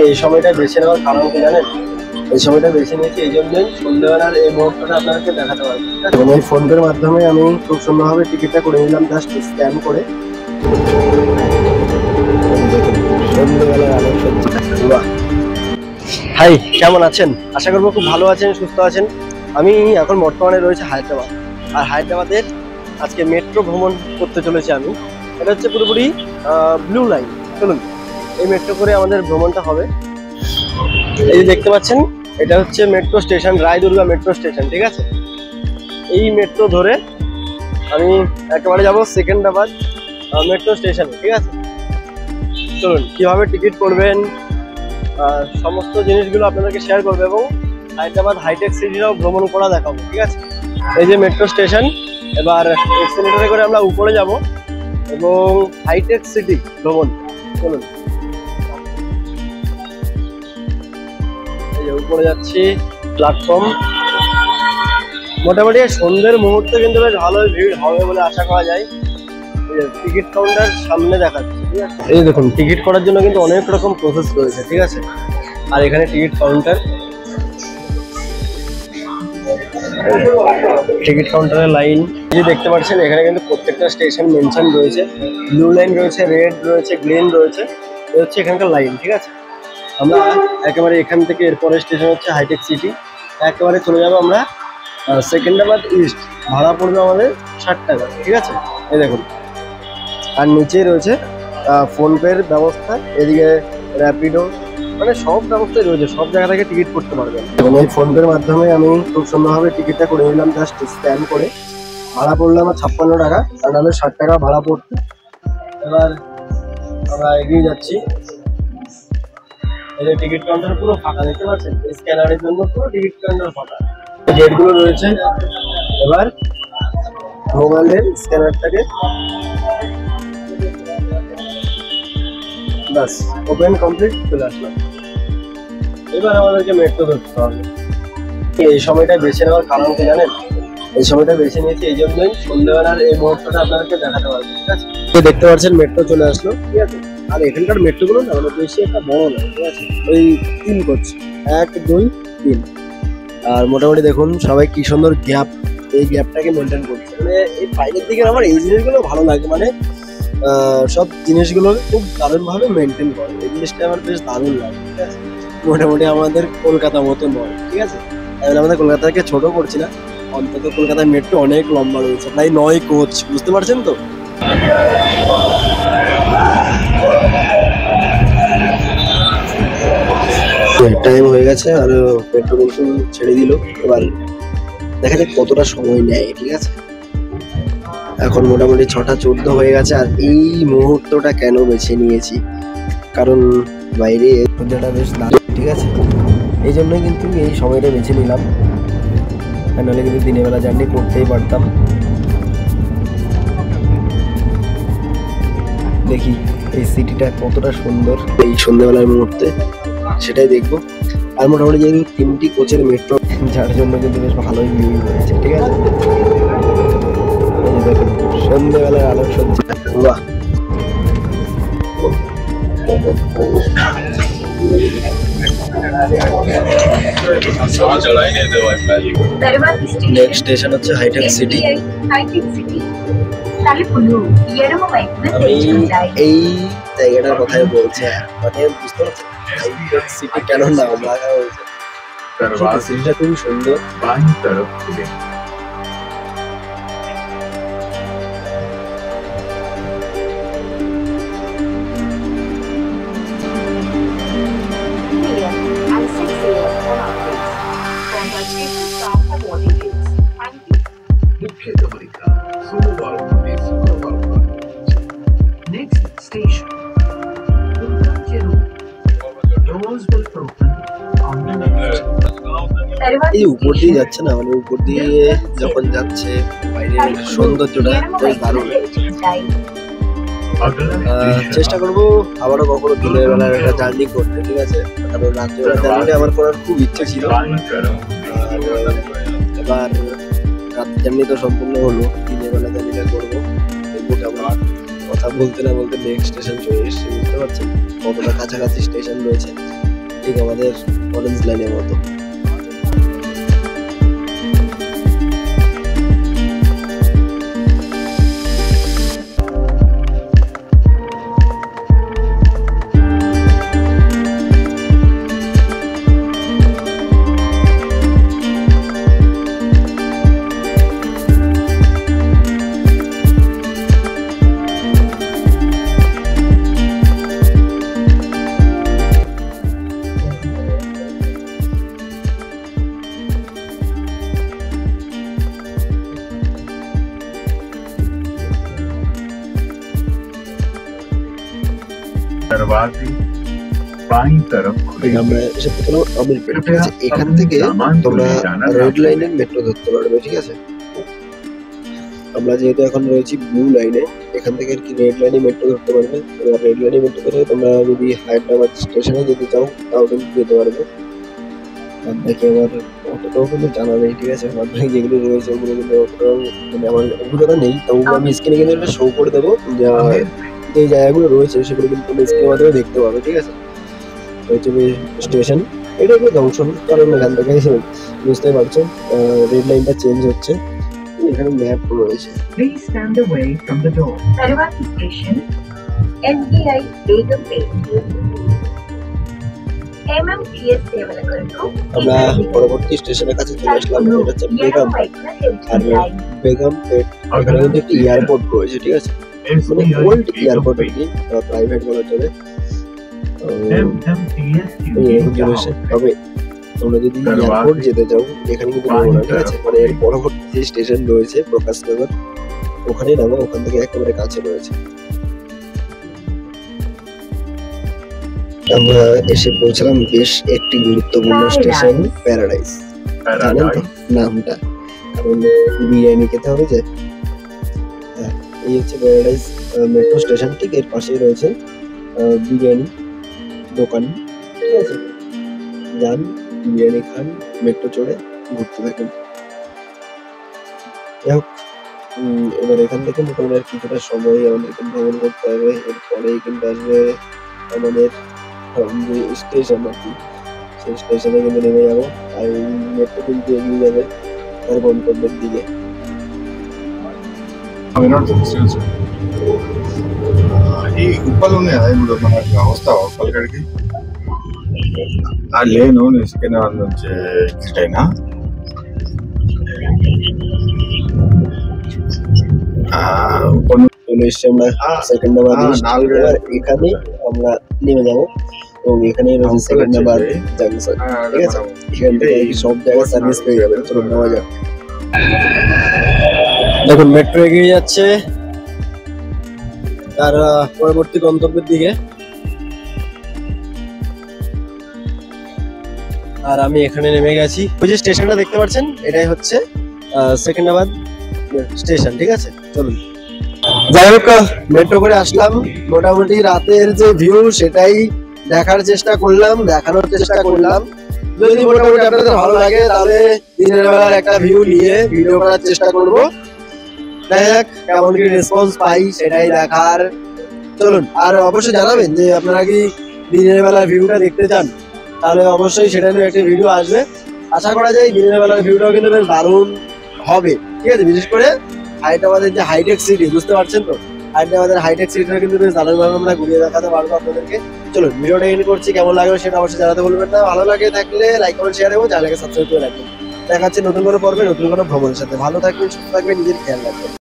এই সময়টা বেছে নেওয়ার কারণ কি জানেন? এই সময়টা বেছে নিয়েছি এই জন্যই সন্ধ্যেবেলার এই মুহূর্তটা আপনাদেরকে দেখাতে পারবো। এবং এই ফোনপের মাধ্যমে আমি খুব সুন্দরভাবে টিকিটটা করে নিলাম, জাস্ট স্ক্যান করে। সন্ধ্যেবেলার আলোক সজ্জা। হাই, কেমন আছেন? আশা করবো খুব ভালো আছেন, সুস্থ আছেন। আমি এখন বর্তমানে রয়েছে হায়দ্রাবাদ, আর হায়দ্রাবাদের আজকে মেট্রো ভ্রমণ করতে চলেছি আমি। এটা হচ্ছে পুরোপুরি ব্লু লাইন। চলুন, এই মেট্রো করে আমাদের ভ্রমণটা হবে। এই যে দেখতে পাচ্ছেন, এটা হচ্ছে মেট্রো স্টেশন, রায়দুর্গা মেট্রো স্টেশন, ঠিক আছে? এই মেট্রো ধরে আমি একেবারে যাব সেকেন্দ্রাবাদ মেট্রো স্টেশনে, ঠিক আছে? চলুন, কিভাবে টিকিট করবেন সমস্ত জিনিসগুলো আপনাদেরকে শেয়ার করবো, এবং হায়দ্রাবাদ হাইটেক সিটিটাও ভ্রমণ করা দেখাবো, ঠিক আছে? এই যে মেট্রো স্টেশন, এবার এক্সেলেটরে করে আমরা উপরে যাব এবং হাইটেক সিটি ভ্রমণ। চলুন, এই যে উপরে যাচ্ছি, প্ল্যাটফর্ম। মোটামুটি সন্ধ্যের মুহূর্তে কিন্তু বেশ ভালোই ভিড় হবে বলে আশা করা যায়। টিকিট কাউন্টার সামনে দেখাচ্ছে, ঠিক আছে? এই দেখুন, টিকিট করার জন্য কিন্তু অনেক রকম প্রসেস রয়েছে, ঠিক আছে? আর এখানে টিকিট কাউন্টার, টিকিট কাউন্টারের লাইন যে দেখতে পাচ্ছেন, এখানে কিন্তু প্রত্যেকটা স্টেশন মেনশন রয়েছে। ব্লু লাইন রয়েছে, রেড রয়েছে, গ্রিন রয়েছে। এই হচ্ছে এখানকার লাইন, ঠিক আছে? আমরা একেবারে এখান থেকে এরপরে স্টেশন হচ্ছে হাইটেক সিটি, একেবারে চলে যাবো আমরা সেকেন্দ্রাবাদ ইস্ট। ভাড়া পড়বে আমাদের 60 টাকা, ঠিক আছে? এই দেখুন, আর নিচেই রয়েছে ফোনপের ব্যবস্থা, এদিকে র্যাপিডো, মানে সব ব্যবস্থাই রয়েছে, সব জায়গা থেকে টিকিট করতে পারবেন। এবং এই ফোনপের মাধ্যমে আমি খুব সুন্দরভাবে টিকিটটা করে নিলাম, জাস্ট স্ক্যান করে। ভাড়া পড়লো আমার 56 টাকা, আর নাহলে 60 টাকা ভাড়া পড়তো। এবার আমরা এগিয়ে যাচ্ছি। এই যে টিকিট কাউন্টার পুরো ফাঁকা, দেখতে পাচ্ছেন? স্ক্যানারের জন্য পুরো টিকিট কাউন্টার ফাঁকা, গেটগুলো রয়েছে। এবার মোবাইলের স্ক্যানারটাকে বাস ওপেন কমপ্লিট, চলে আসলাম। এবার আমাদেরকে মেট্রো ধরতে হবে। এই সময়টা বেছে নেওয়ার কারণ কি জানেন? এই সময়টা বেছে নিয়েছি এই জন্যই সন্ধ্যেবেলার এই মুহূর্তটা আপনাদেরকে দেখাতে পারবো, ঠিক আছে? দেখতে পাচ্ছেন মেট্রো চলে আসলো, ঠিক আছে? আর এখানকার মেট্রোগুলো না মানে বেশি একটা বড় না, ঠিক আছে? ওই 3 করছে, 1 2 3। আর মোটামুটি দেখুন সবাই কি সুন্দর গ্যাপ, এই গ্যাপটাকে মেনটেন করছে। মানে এই বাইরের দিকে আমার এই জিনিসগুলো ভালো লাগে, মানে সব জিনিসগুলো খুব দারুণভাবে মেনটেন করে। এই জিনিসটা আমার বেশ দারুণ লাগে, ঠিক আছে? মোটামুটি আমাদের কলকাতা মতো নয়, ঠিক আছে? আমাদের কলকাতাকে ছোট করছি না, অন্তত কলকাতার মেট্রো অনেক লম্বা রয়েছে, প্রায় 9 কোচ, বুঝতে পারছেন তো? টাইম হয়ে গেছে, আর মেট্রো কিন্তু ছেড়ে দিল। এবার দেখা যাক কতটা সময় নেয়, ঠিক আছে? এখন মোটামুটি 6:14 হয়ে গেছে। আর এই মুহূর্তটা কেন বেছে নিয়েছি, কারণ বাইরে সূর্যটা বেশ দারুণ, ঠিক আছে? এই জন্যই কিন্তু এই সময়টা বেছে নিলাম, নাহলে কিন্তু দিনের বেলা জার্নি করতেই পারতাম। দেখি এই সিটিটা কতটা সুন্দর এই সন্ধ্যেবেলার মুহূর্তে, সেটাই দেখবো। আর মোটামুটি যেহেতু 3টি কোচের মেট্রো, যার জন্য কিন্তু বেশ ভালোই ভিড় হয়েছে, ঠিক আছে? দেখুন সন্ধ্যেবেলার আলোক সজ্জা, বাহ! নেক্সট স্টেশন হচ্ছে হাইটেক সিটি। আমি এই জায়গাটার কথাই বলছি, মানে বুঝতে পারছি হাইটেক সিটি কেন নাম রাখা হয়েছে। সিটিটা খুবই সুন্দর। Next station, doors will open on the left. এই উপর দিয়ে যাচ্ছে না, মানে উপর দিয়ে যখন যাচ্ছে বাইরের সৌন্দর্যটা বেশ দারুণ। চেষ্টা করবো আবারও কখনো দিনের বেলার একটা জার্নি করতে, ঠিক আছে? কারণ রাত্রিবেলা জার্নিটা আমার করার খুব ইচ্ছে ছিল। এবার রাত জার্নি তো সম্পূর্ণ হলো, দিনের বেলা জার্নিটা করবো। আমার কথা বলতে না বলতে নেক্সট স্টেশন চলে এসেছে, বুঝতে পারছেন কতটা কাছাকাছি স্টেশন রয়েছে। ঠিক আমাদের অরেঞ্জ লাইনের মতো। दरवाजे बाईं तरफ खुले। আমরা এসে পৌঁছলাম আমিরপেট। ঠিক আছে, এখান থেকে তোমরা রেড লাইনের মেট্রো ধরতে পারবে। ঠিক আছে, আমরা যেহেতু এখন রয়েছি ব্লু লাইনে, এখান থেকে আর কি রেড লাইনে মেট্রো ধরতে পারবে। এবার রেড লাইনে মেট্রো ধরে তোমরা যদি হায়দ্রাবাদ স্টেশনে যেতে চাও তাও কিন্তু যেতে পারবে। আর দেখি আমার অতটাও কিন্তু জানা নেই। ঠিক আছে, বাকি যেগুলো রয়েছে ওগুলো কিন্তু অতটাও মানে আমার অভিজ্ঞতা নেই, তবু আমি স্ক্রিনে কিন্তু একটা শো করে দেবো যে জায়গাগুলো রয়েছে সেগুলো কিন্তু তুমি স্ক্রিনের মাধ্যমে দেখতে পাবে। ঠিক আছে, হচ্ছে স্টেশন, এটা একটু জংশন, কারণ এখান থেকে বুঝতে পারছো রেড লাইনটা চেঞ্জ হচ্ছে। এখানে ম্যাপ রয়েছে। Please stand away from the door. Dharwad Station, SBI Begumpet, MMTS Development Group, আমরা পরবর্তী স্টেশনের কাছে চলে আসলাম, এটা হচ্ছে বেগম। আর বেগমপেট এখানে কিন্তু একটি এয়ারপোর্ট রয়েছে। ঠিক আছে, মানে ওল্ড এয়ারপোর্ট আর কি, প্রাইভেট বলা চলে। এরকম জিনিস। তবে তোমরা যদি এয়ারপোর্ট যেতে চাও এখানে কিন্তু নামো না। ঠিক আছে, মানে এর পরবর্তী যে স্টেশন রয়েছে প্রকাশনগর, ওখানে নামো, ওখান থেকে একেবারে কাছে রয়েছে। আমরা এসে পৌঁছলাম বেশ একটি গুরুত্বপূর্ণ স্টেশন, প্যারাডাইস। জানেন তো নামটা, কারণ বিরিয়ানি খেতে হবে যে। হ্যাঁ, এই হচ্ছে প্যারাডাইস মেট্রো স্টেশন। ঠিক এর পাশেই রয়েছে বিরিয়ানি দোকান। ঠিক আছে, যান, বিরিয়ানি খান, মেট্রো চড়ে ঘুরতে থাকেন। যাই হোক, এবার এখান থেকে মোটামুটি আর কিছুটা সময় আমাদেরকে ভ্রমণ করতে হবে। এরপরেই কিন্তু আসবে আমাদের যে স্টেশন আর কি, সেই স্টেশনে কিন্তু নেমে যাবো। আর মেট্রো কিন্তু এগিয়ে যাবে তার গন্তব্যের দিকে। ఈ కుప్పలు ఉన్నాయి కదా ఇప్పుడు మనకి వస్తావా ఉప్పలకాడికి లేను ఇసుకనే వాళ్ళ నుంచి ఎగ్జిట్ అయినా চলে এসছি আমরা সেকেন্ডাবাদ। এখানে আমরা নেমে যাবো এবং এখানেই রয়েছে সেকেন্ডাবাদ জাংশন। ঠিক আছে, এখান থেকে সব জায়গায় সার্ভিস পেয়ে যাবেন। চলুন নেওয়া যাক। দেখুন মেট্রো এগিয়ে যাচ্ছে তার পরবর্তী গন্তব্যের দিকে, আর আমি এখানে নেমে গেছি। ওই যে স্টেশনটা দেখতে পাচ্ছেন, এটাই হচ্ছে সেকেন্ডাবাদ স্টেশন। ঠিক আছে, চলুন। যাই হোক, মেট্রো করে আসলাম। মোটামুটি রাতের যে ভিউ সেটাই দেখার চেষ্টা করলাম, দেখানোর চেষ্টা করলাম। যদি মোটামুটি আপনাদের ভালো লাগে তাহলে দিনের বেলার একটা ভিউ নিয়ে ভিডিও করার চেষ্টা করব। দেখ কেমন কি রেসপন্স পাই সেটাই দেখার। চলুন, আর অবশ্যই জানাবেন যে আপনারা কি দিনের বেলার ভিউটা দেখতে চান, তাহলে অবশ্যই সেটা নিয়ে একটা ভিডিও আসবে। আশা করা যায় দিনের বেলার ভিউটাও কিন্তু বেশ দারুণ হবে। ঠিক আছে, বিশেষ করে হায়দ্রাবাদের যে হাইটেক সিটি, বুঝতে পারছেন তো, হায়দ্রাবাদের হাইটেক সিটিটা কিন্তু বেশ দারুণভাবে আমরা ঘুরিয়ে দেখাতে পারবো আপনাদেরকে। চলুন, ভিডিওটা এন্ড করছি। কেমন লাগলো সেটা অবশ্যই জানাতে ভুলবেন না। ভালো লাগে থাকলে লাইক কমেন্ট শেয়ার এবং চ্যানেলকে সাবস্ক্রাইব করে রাখবেন। দেখা হচ্ছে নতুন কোনো পর্বে নতুন কোনো ভ্রমণের সাথে। ভালো থাকবেন, সুস্থ থাকবেন, নিজের খেয়াল রাখবেন।